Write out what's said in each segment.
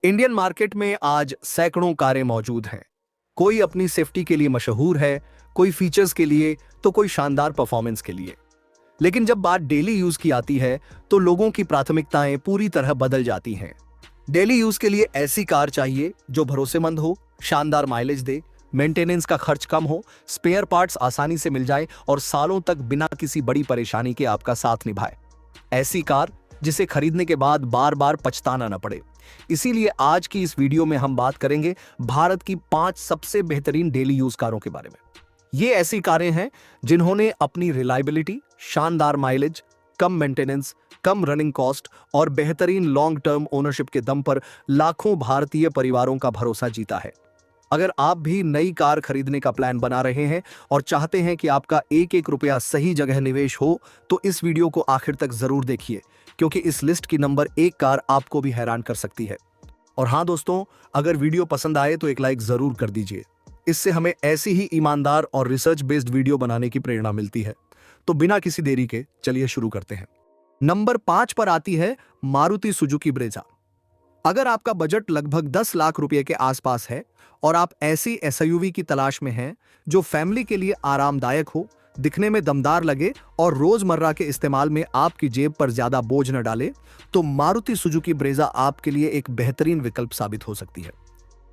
Indian market में आज सैकड़ों कारें मौजूद हैं। कोई अपनी सेफ्टी के लिए मशहूर है, कोई फीचर्स के लिए, तो कोई शानदार परफॉर्मेंस के लिए। लेकिन जब बात डेली यूज की आती है तो लोगों की प्राथमिकताएं पूरी तरह बदल जाती हैं। डेली यूज के लिए ऐसी कार चाहिए जो भरोसेमंद हो, शानदार माइलेज दे, मेंटेनेंस का खर्च कम हो, स्पेयर पार्ट्स आसानी से मिल जाए और सालों तक बिना किसी बड़ी परेशानी के आपका साथ निभाए। ऐसी कार जिसे खरीदने के बाद बार बार पछताना न पड़े। इसीलिए आज की इस वीडियो में हम बात करेंगे भारत की 5 सबसे बेहतरीन डेली यूज कारों के बारे में। ये ऐसी कारें हैं जिन्होंने अपनी रिलायबिलिटी, शानदार माइलेज, कम मेंटेनेंस, कम रनिंग कॉस्ट और बेहतरीन लॉन्ग टर्म ओनरशिप के दम पर लाखों भारतीय परिवारों का भरोसा जीता है। अगर आप भी नई कार खरीदने का प्लान बना रहे हैं और चाहते हैं कि आपका एक एक रुपया सही जगह निवेश हो, तो इस वीडियो को आखिर तक जरूर देखिए, क्योंकि इस लिस्ट की नंबर 1 कार आपको भी हैरान कर सकती है। और हाँ दोस्तों, अगर वीडियो पसंद आए तो एक लाइक जरूर कर दीजिए। इससे हमें ऐसी ही ईमानदार और रिसर्च बेस्ड वीडियो बनाने की प्रेरणा मिलती है। तो बिना किसी देरी के चलिए शुरू करते हैं। नंबर 5 पर आती है मारुति सुजुकी ब्रेजा। अगर आपका बजट लगभग 10 लाख रुपए के आसपास है और आप ऐसी एसयूवी की तलाश में हैं जो फैमिली के लिए आरामदायक हो, दिखने में दमदार लगे और रोजमर्रा के इस्तेमाल में आपकी जेब पर ज्यादा बोझ न डाले, तो मारुति सुजुकी ब्रेजा आपके लिए एक बेहतरीन विकल्प साबित हो सकती है।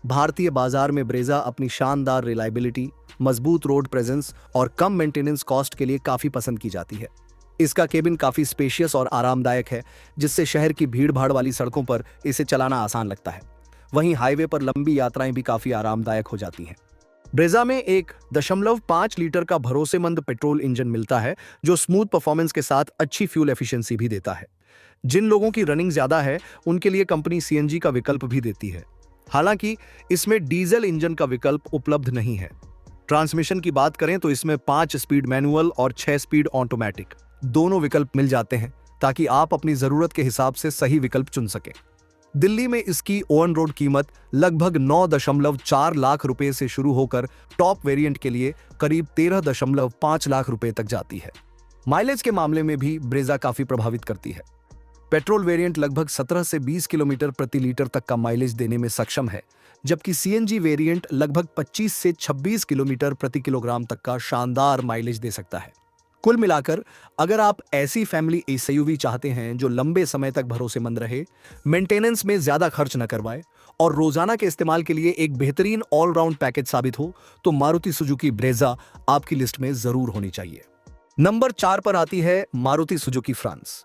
भारतीय बाजार में ब्रेजा अपनी शानदार रिलायबिलिटी, मजबूत रोड प्रेजेंस और कम मेंटेनेंस कॉस्ट के लिए काफी पसंद की जाती है। इसका केबिन काफी स्पेशियस और आरामदायक है, जिससे शहर की भीड़ भाड़ वाली सड़कों पर इसे चलाना आसान लगता है। वहीं हाईवे पर लंबी यात्राएं भी काफी आरामदायक हो जाती हैं। ब्रेजा में 1.5 लीटर का भरोसेमंद पेट्रोल इंजन मिलता है, जो स्मूथ परफॉर्मेंस के साथ अच्छी फ्यूल एफिशिएंसी भी देता है। जिन लोगों की रनिंग ज्यादा है, उनके लिए कंपनी सीएनजी का विकल्प भी देती है। हालांकि इसमें डीजल इंजन का विकल्प उपलब्ध नहीं है। ट्रांसमिशन की बात करें तो इसमें 5 स्पीड मैनुअल और 6 स्पीड ऑटोमेटिक दोनों विकल्प मिल जाते हैं, ताकि आप अपनी जरूरत के हिसाब से सही विकल्प चुन सकें। दिल्ली में इसकी ऑन रोड कीमत लगभग 9.4 लाख रुपए से शुरू होकर टॉप वेरिएंट के लिए करीब 13.5 लाख रुपए तक जाती है। माइलेज के मामले में भी ब्रेजा काफी प्रभावित करती है। पेट्रोल वेरिएंट लगभग 17 से 20 किलोमीटर प्रति लीटर तक का माइलेज देने में सक्षम है, जबकि सीएनजी वेरिएंट लगभग 25 से 26 किलोमीटर प्रति किलोग्राम तक का शानदार माइलेज दे सकता है। कुल मिलाकर, अगर आप ऐसी फैमिली एसयूवी चाहते हैं जो लंबे समय तक भरोसेमंद रहे, मेंटेनेंस में ज्यादा खर्च न करवाए और रोजाना के इस्तेमाल के लिए एक बेहतरीन ऑलराउंड पैकेज साबित हो, तो मारुति सुजुकी ब्रेजा आपकी लिस्ट में जरूर होनी चाहिए। नंबर 4 पर आती है मारुति सुजुकी फ्रांस।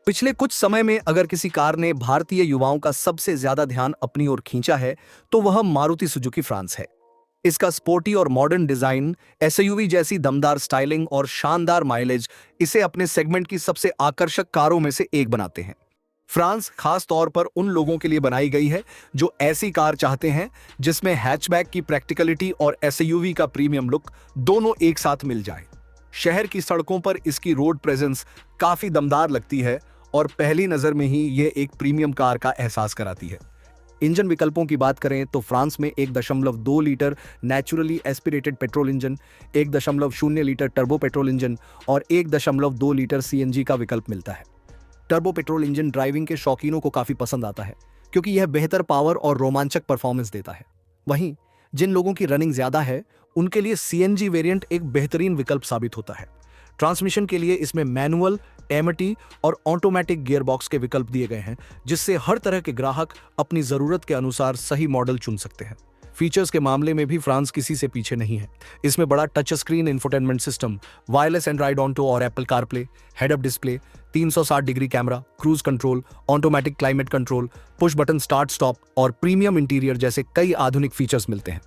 पिछले कुछ समय में अगर किसी कार ने भारतीय युवाओं का सबसे ज्यादा ध्यान अपनी ओर खींचा है, तो वह मारुति सुजुकी फ्रांस है। इसका स्पोर्टी और मॉडर्न डिजाइन, एसयूवी जैसी दमदार स्टाइलिंग और शानदार माइलेज इसे अपने सेगमेंट की सबसे आकर्षक कारों में से एक बनाते हैं। फ्रांस खास तौर पर उन लोगों के लिए बनाई गई है जो ऐसी कार चाहते हैं जिसमें हैचबैक की प्रैक्टिकलिटी और एसयूवी का प्रीमियम लुक दोनों एक साथ मिल जाए। शहर की सड़कों पर इसकी रोड प्रेजेंस काफी दमदार लगती है और पहली नजर में ही ये एक प्रीमियम कार का एहसास कराती है। इंजन विकल्पों की बात करें तो फ्रांस में 1.2 litre naturally aspirated petrol engine, 1.0 litre turbo petrol engine और 1.2 लीटर सीएनजी का विकल्प मिलता है। टर्बो पेट्रोल इंजन ड्राइविंग के शौकीनों को काफी पसंद आता है, क्योंकि यह बेहतर पावर और रोमांचक परफॉर्मेंस देता है। वहीं जिन लोगों की रनिंग ज्यादा है, उनके लिए सीएनजी वेरिएंट एक बेहतरीन विकल्प साबित होता है। ट्रांसमिशन के लिए इसमें मैनुअल, एमटी और ऑटोमेटिक गियरबॉक्स के विकल्प दिए गए हैं, जिससे हर तरह के ग्राहक अपनी जरूरत के अनुसार सही मॉडल चुन सकते हैं। फीचर्स के मामले में भी फ्रांस किसी से पीछे नहीं है। इसमें बड़ा touch screen infotainment system, wireless Android Auto और Apple CarPlay, head up display, 360 degree camera, cruise control, automatic climate control, push button start stop और प्रीमियम इंटीरियर जैसे कई आधुनिक फीचर्स मिलते हैं।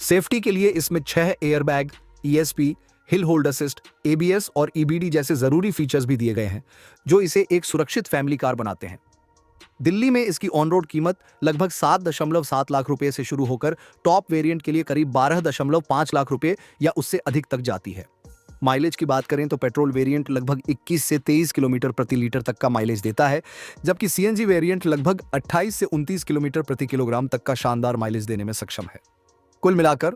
सेफ्टी के लिए इसमें 6 airbag, ESP, hill hold assist, ABS और ईबीडी जैसे जरूरी फीचर्स भी दिए गए हैं, जो इसे एक सुरक्षित फैमिली कार बनाते हैं। दिल्ली में इसकी ऑन रोड कीमत लगभग 7.7 लाख रुपए से शुरू होकर टॉप वेरिएंट के लिए करीब 12.5 लाख रुपए या उससे अधिक तक जाती है। माइलेज की बात करें तो पेट्रोल वेरिएंट लगभग 21 से 23 किलोमीटर प्रति लीटर तक का माइलेज देता है, जबकि सीएनजी वेरिएंट लगभग 28 से 29 किलोमीटर प्रति किलोग्राम तक का शानदार माइलेज देने में सक्षम है। कुल मिलाकर,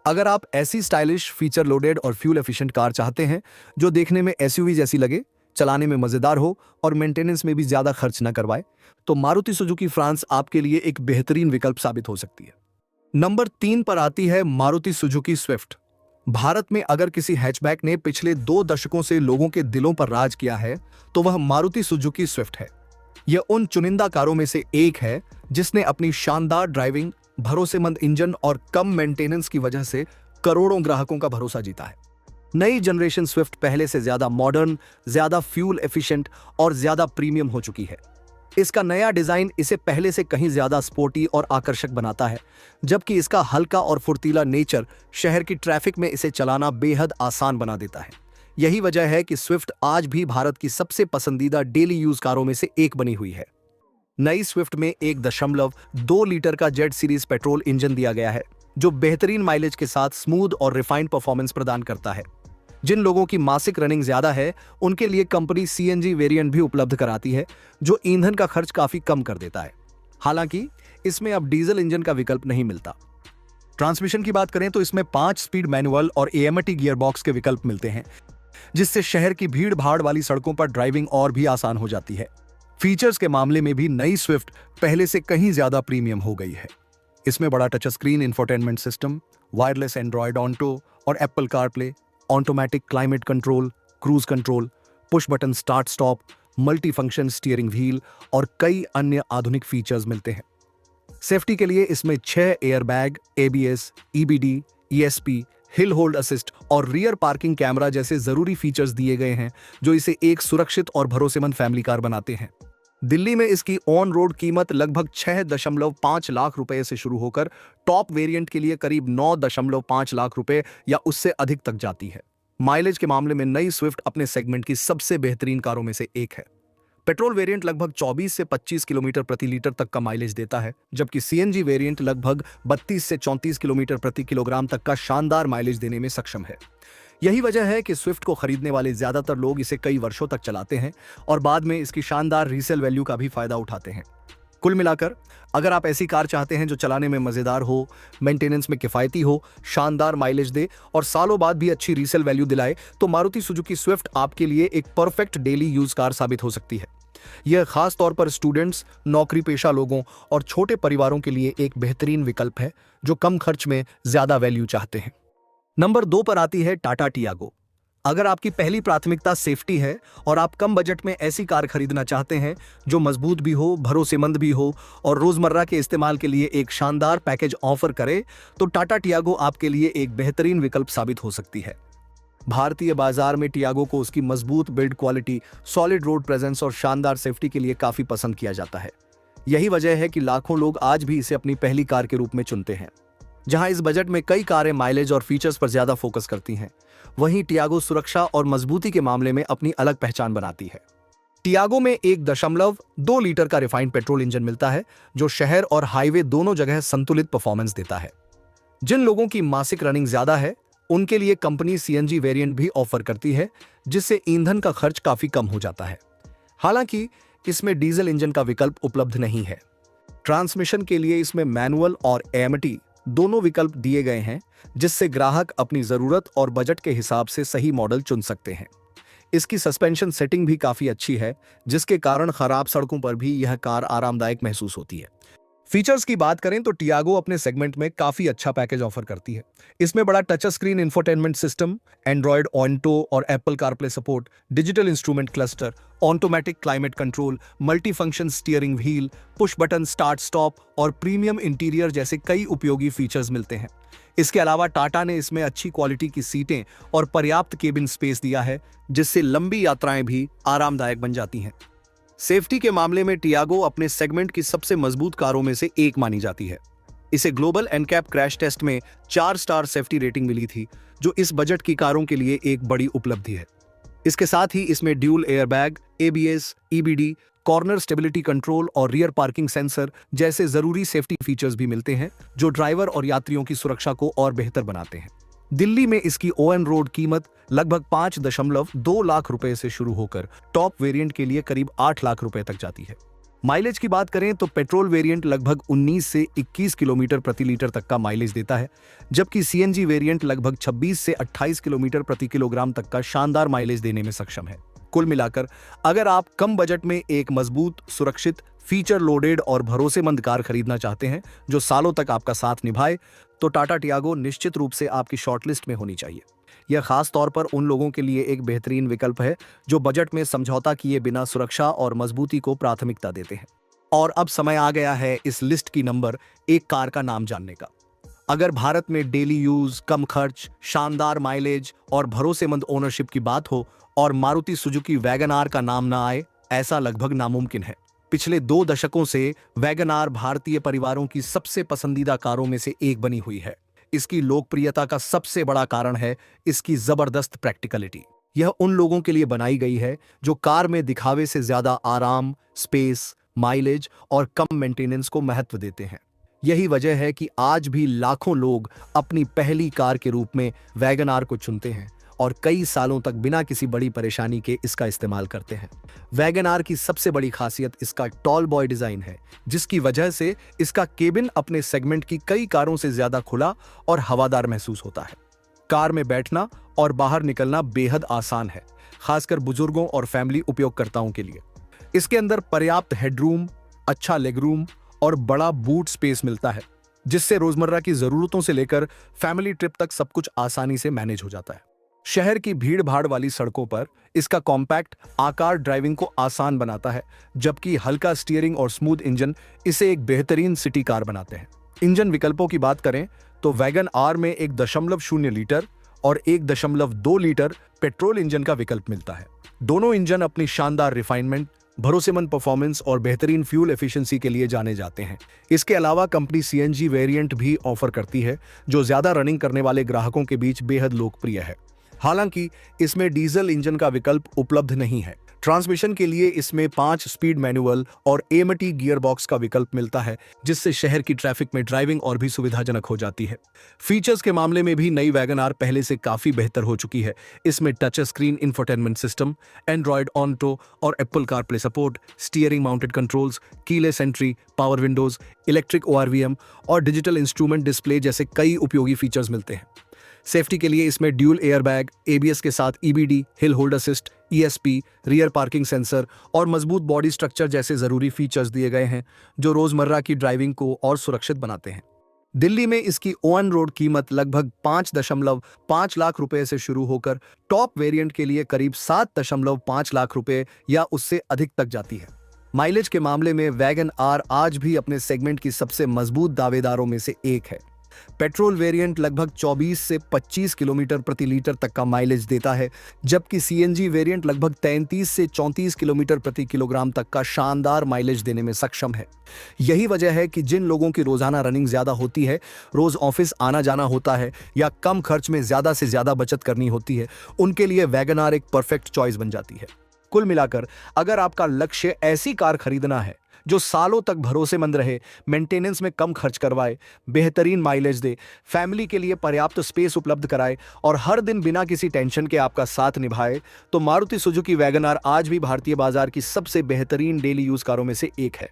अगर आप ऐसी स्टाइलिश, फीचर लोडेड और फ्यूल एफिशिएंट कार चाहते हैं जो देखने में एसयूवी जैसी लगे, चलाने में मजेदार हो और मेंटेनेंस में भी ज्यादा खर्च न करवाए, तो मारुति सुजुकी फ्रांस आपके लिए एक बेहतरीन विकल्प साबित हो सकती है। नंबर 3 पर आती है मारुति सुजुकी स्विफ्ट। भारत में अगर किसी हैचबैक ने पिछले 2 दशकों से लोगों के दिलों पर राज किया है तो वह मारुति सुजुकी स्विफ्ट है। यह उन चुनिंदा कारों में से एक है जिसने अपनी शानदार ड्राइविंग, भरोसेमंद इंजन और कम मेंटेनेंस की वजह से करोड़ों ग्राहकों का भरोसा जीता है। नई जनरेशन स्विफ्ट पहले से ज्यादा मॉडर्न, ज्यादा फ्यूल एफिशिएंट और ज्यादा प्रीमियम हो चुकी है। इसका नया डिजाइन इसे पहले से कहीं ज्यादा स्पोर्टी और आकर्षक बनाता है, जबकि इसका हल्का और फुर्तीला नेचर शहर की ट्रैफिक में इसे चलाना बेहद आसान बना देता है। यही वजह है कि स्विफ्ट आज भी भारत की सबसे पसंदीदा डेली यूज कारों में से एक बनी हुई है। नई स्विफ्ट में 1.2 लीटर का जेड सीरीज पेट्रोल इंजन दिया गया है, जो बेहतरीन माइलेज के साथ स्मूथ और रिफाइंड परफॉर्मेंस प्रदान करता है। जिन लोगों की मासिक रनिंग ज्यादा है, उनके लिए कंपनी सीएनजी वेरिएंट भी उपलब्ध कराती है, जो ईंधन का खर्च काफी कम कर देता है। हालांकि इसमें अब डीजल इंजन का विकल्प नहीं मिलता। ट्रांसमिशन की बात करें तो इसमें 5 स्पीड मैनुअल और एएमटी गियरबॉक्स के विकल्प मिलते हैं, जिससे शहर की भीड़ भाड़ वाली सड़कों पर ड्राइविंग और भी आसान हो जाती है। फीचर्स के मामले में भी नई स्विफ्ट पहले से कहीं ज्यादा प्रीमियम हो गई है। इसमें बड़ा touch screen infotainment system, wireless Android onto और Apple CarPlay, automatic climate control, cruise control, push button start stop, multi function steering wheel और कई अन्य आधुनिक फीचर्स मिलते हैं। सेफ्टी के लिए इसमें 6 airbag, ABS, EBD, ESP, hill hold assist और रियर पार्किंग कैमरा जैसे जरूरी फीचर्स दिए गए हैं, जो इसे एक सुरक्षित और भरोसेमंद फैमिली कार बनाते हैं। दिल्ली में इसकी ऑन रोड कीमत लगभग 6.5 लाख रुपए से शुरू होकर टॉप वेरिएंट के लिए करीब 9.5 लाख रुपए या उससे अधिक तक जाती है। माइलेज के मामले में नई स्विफ्ट अपने सेगमेंट की सबसे बेहतरीन कारों में से एक है। पेट्रोल वेरिएंट लगभग 24 से 25 किलोमीटर प्रति लीटर तक का माइलेज देता है, जबकि सीएनजी वेरिएंट लगभग 32 से 34 किलोमीटर प्रति किलोग्राम तक का शानदार माइलेज देने में सक्षम है। यही वजह है कि स्विफ्ट को खरीदने वाले ज्यादातर लोग इसे कई वर्षों तक चलाते हैं और बाद में इसकी शानदार रीसेल वैल्यू का भी फायदा उठाते हैं। कुल मिलाकर, अगर आप ऐसी कार चाहते हैं जो चलाने में मजेदार हो, मेंटेनेंस में किफायती हो, शानदार माइलेज दे और सालों बाद भी अच्छी रीसेल वैल्यू दिलाए, तो मारुति सुजुकी स्विफ्ट आपके लिए एक परफेक्ट डेली यूज कार साबित हो सकती है। यह खास तौर पर स्टूडेंट्स, नौकरी पेशा लोगों और छोटे परिवारों के लिए एक बेहतरीन विकल्प है, जो कम खर्च में ज्यादा वैल्यू चाहते हैं। नंबर 2 पर आती है टाटा टियागो। अगर आपकी पहली प्राथमिकता सेफ्टी है और आप कम बजट में ऐसी कार खरीदना चाहते हैं जो मजबूत भी हो, भरोसेमंद भी हो और रोजमर्रा के इस्तेमाल के लिए एक शानदार पैकेज ऑफर करे, तो टाटा टियागो आपके लिए एक बेहतरीन विकल्प साबित हो सकती है। भारतीय बाजार में टियागो को उसकी मजबूत build quality, solid road presence और शानदार सेफ्टी के लिए काफी पसंद किया जाता है। यही वजह है कि लाखों लोग आज भी इसे अपनी पहली कार के रूप में चुनते हैं। जहां इस बजट में कई कारें माइलेज और फीचर्स पर ज्यादा फोकस करती हैं, वहीं टियागो सुरक्षा और मजबूती के मामले में अपनी अलग पहचान बनाती है। टियागो में 1.2 लीटर का रिफाइंड पेट्रोल इंजन मिलता है, जो शहर और हाईवे दोनों जगह संतुलित परफॉर्मेंस देता है। जिन लोगों की मासिक रनिंग ज्यादा है, उनके लिए कंपनी सीएनजी वेरिएंट भी ऑफर करती है, जिससे ईंधन का खर्च काफी कम हो जाता है। हालांकि इसमें डीजल इंजन का विकल्प उपलब्ध नहीं है। ट्रांसमिशन के लिए इसमें मैनुअल और एएमटी दोनों विकल्प दिए गए हैं, जिससे ग्राहक अपनी जरूरत और बजट के हिसाब से सही मॉडल चुन सकते हैं। इसकी सस्पेंशन सेटिंग भी काफी अच्छी है, जिसके कारण खराब सड़कों पर भी यह कार आरामदायक महसूस होती है। फीचर्स की बात करें तो टियागो अपने सेगमेंट में काफी अच्छा पैकेज ऑफर करती है। इसमें बड़ा touch screen infotainment system, Android onto और Apple CarPlay support, digital instrument cluster, automatic climate control, multi function steering wheel, push button start stop और प्रीमियम इंटीरियर जैसे कई उपयोगी फीचर्स मिलते हैं। इसके अलावा टाटा ने इसमें अच्छी क्वालिटी की सीटें और पर्याप्त केबिन स्पेस दिया है, जिससे लंबी यात्राएं भी आरामदायक बन जाती हैं। सेफ्टी के मामले में टियागो अपने सेगमेंट की सबसे मजबूत कारों में से एक मानी जाती है। इसे ग्लोबल एनकैप क्रैश टेस्ट में 4 स्टार सेफ्टी रेटिंग मिली थी, जो इस बजट की कारों के लिए एक बड़ी उपलब्धि है। इसके साथ ही इसमें dual airbag, ABS, EBD, corner stability control और रियर पार्किंग सेंसर जैसे जरूरी सेफ्टी फीचर्स भी मिलते हैं, जो ड्राइवर और यात्रियों की सुरक्षा को और बेहतर बनाते हैं। दिल्ली में इसकी ऑन रोड कीमत लगभग 5.2 लाख रुपए से शुरू होकर टॉप वेरिएंट के लिए करीब 8 लाख रुपए तक जाती है। माइलेज की बात करें तो पेट्रोल वेरिएंट लगभग 19 से 21 किलोमीटर प्रति लीटर तक का माइलेज देता है, जबकि सीएनजी वेरिएंट लगभग 26 से 28 किलोमीटर प्रति किलोग्राम तक का शानदार माइलेज देने में सक्षम है। कुल मिलाकर अगर आप कम बजट में एक मजबूत, सुरक्षित, फीचर लोडेड और भरोसेमंद कार खरीदना चाहते हैं जो सालों तक आपका साथ निभाए, तो टाटा टियागो निश्चित रूप से आपकी शॉर्टलिस्ट में होनी चाहिए। यह खास तौर पर उन लोगों के लिए एक बेहतरीन विकल्प है जो बजट में समझौता किए बिना सुरक्षा और मजबूती को प्राथमिकता देते हैं। और अब समय आ गया है इस लिस्ट की नंबर 1 कार का नाम जानने का। अगर भारत में डेली यूज, कम खर्च, शानदार माइलेज और भरोसेमंद ओनरशिप की बात हो और मारुति सुजुकी वैगन आर का नाम ना आए, ऐसा लगभग नामुमकिन है। पिछले 2 दशकों से वैगन आर भारतीय परिवारों की सबसे पसंदीदा कारों में से एक बनी हुई है। इसकी लोकप्रियता का सबसे बड़ा कारण है इसकी जबरदस्त प्रैक्टिकलिटी। यह उन लोगों के लिए बनाई गई है जो कार में दिखावे से ज्यादा आराम, स्पेस, माइलेज और कम मेंटेनेंस को महत्व देते हैं। यही वजह है कि आज भी लाखों लोग अपनी पहली कार के रूप में वैगन आर को चुनते हैं और कई सालों तक बिना किसी बड़ी परेशानी के इसका इस्तेमाल करते हैं। वैगन आर की सबसे बड़ी खासियत इसका टॉल बॉय डिजाइन है, जिसकी वजह से इसका केबिन अपने सेगमेंट की कई कारों से ज्यादा खुला और हवादार महसूस होता है। कार में बैठना और बाहर निकलना बेहद आसान है, खासकर बुजुर्गों और फैमिली उपयोगकर्ताओं के लिए। इसके अंदर पर्याप्त हेडरूम, अच्छा लेगरूम और बड़ा बूट स्पेस मिलता है, जिससे रोजमर्रा की जरूरतों से लेकर फैमिली ट्रिप तक सब कुछ आसानी से मैनेज हो जाता है। शहर की भीड़ भाड़ वाली सड़कों पर इसका कॉम्पैक्ट आकार ड्राइविंग को आसान बनाता है, जबकि हल्का स्टीयरिंग और स्मूथ इंजन इसे एक बेहतरीन सिटी कार बनाते हैं। इंजन विकल्पों की बात करें तो वैगन आर में 1.0 लीटर और 1.2 लीटर पेट्रोल इंजन का विकल्प मिलता है। दोनों इंजन अपनी शानदार रिफाइनमेंट, भरोसेमंद परफॉर्मेंस और बेहतरीन फ्यूल एफिशिएंसी के लिए जाने जाते हैं। इसके अलावा कंपनी सीएनजी वेरिएंट भी ऑफर करती है, जो ज्यादा रनिंग करने वाले ग्राहकों के बीच बेहद लोकप्रिय है। हालांकि इसमें डीजल इंजन का विकल्प उपलब्ध नहीं है। ट्रांसमिशन के लिए इसमें 5 स्पीड मैनुअल और एएमटी गियर बॉक्स का विकल्प मिलता है, जिससे शहर की ट्रैफिक में ड्राइविंग और भी सुविधाजनक हो जाती है। फीचर्स के मामले में भी नई वैगन आर पहले से काफी बेहतर हो चुकी है। इसमें touch screen infotainment system, Android auto और Apple CarPlay support, steering mounted controls, keyless entry, power windows, electric ORVM और डिजिटल इंस्ट्रूमेंट डिस्प्ले जैसे कई उपयोगी फीचर्स मिलते हैं। सेफ्टी के लिए इसमें ड्यूल एयरबैग, एबीएस के साथ EBD, hill hold assist, ESP, rear parking sensor और मजबूत बॉडी स्ट्रक्चर जैसे जरूरी फीचर्स दिए गए हैं, जो रोजमर्रा की ड्राइविंग को और सुरक्षित बनाते हैं। दिल्ली में इसकी ऑन रोड कीमत लगभग 5.5 लाख रुपए से शुरू होकर टॉप वेरिएंट के लिए करीब 7.5 लाख रुपए या उससे अधिक तक जाती है। माइलेज के मामले में वैगन आर आज भी अपने सेगमेंट की सबसे मजबूत दावेदारों में से एक है। पेट्रोल वेरिएंट लगभग 24 से 25 किलोमीटर प्रति लीटर तक का माइलेज देता है, जबकि सीएनजी वेरिएंट लगभग 33 से 34 किलोमीटर प्रति किलोग्राम तक का शानदार माइलेज देने में सक्षम है। यही वजह है कि जिन लोगों की रोजाना रनिंग ज्यादा होती है, रोज ऑफिस आना जाना होता है या कम खर्च में ज्यादा से ज्यादा बचत करनी होती है, उनके लिए वैगन आर एक परफेक्ट चॉइस बन जाती है। कुल मिलाकर अगर आपका लक्ष्य ऐसी कार खरीदना है जो सालों तक भरोसेमंद रहे, मेंटेनेंस में कम खर्च करवाए, बेहतरीन माइलेज दे, फैमिली के लिए पर्याप्त स्पेस उपलब्ध कराए और हर दिन बिना किसी टेंशन के आपका साथ निभाए, तो मारुति सुजुकी वैगन आर आज भी भारतीय बाजार की सबसे बेहतरीन डेली यूज कारों में से एक है।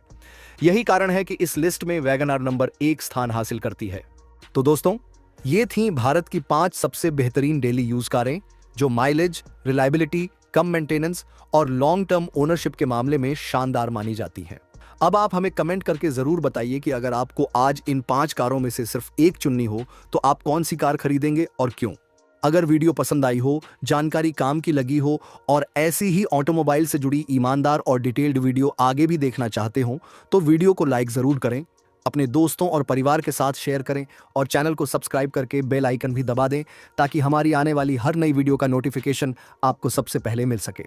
यही कारण है कि इस लिस्ट में वैगन आर नंबर 1 स्थान हासिल करती है। तो दोस्तों, ये थी भारत की 5 सबसे बेहतरीन डेली यूज कारें जो माइलेज, रिलायबिलिटी, कम मेंटेनेंस और लॉन्ग टर्म ओनरशिप के मामले में शानदार मानी जाती हैं। अब आप हमें कमेंट करके जरूर बताइए कि अगर आपको आज इन 5 कारों में से सिर्फ एक चुननी हो तो आप कौन सी कार खरीदेंगे और क्यों। अगर वीडियो पसंद आई हो, जानकारी काम की लगी हो और ऐसी ही ऑटोमोबाइल से जुड़ी ईमानदार और डिटेल्ड वीडियो आगे भी देखना चाहते हो तो वीडियो को लाइक जरूर करें, अपने दोस्तों और परिवार के साथ शेयर करें और चैनल को सब्सक्राइब करके बेल आइकन भी दबा दें ताकि हमारी आने वाली हर नई वीडियो का नोटिफिकेशन आपको सबसे पहले मिल सके।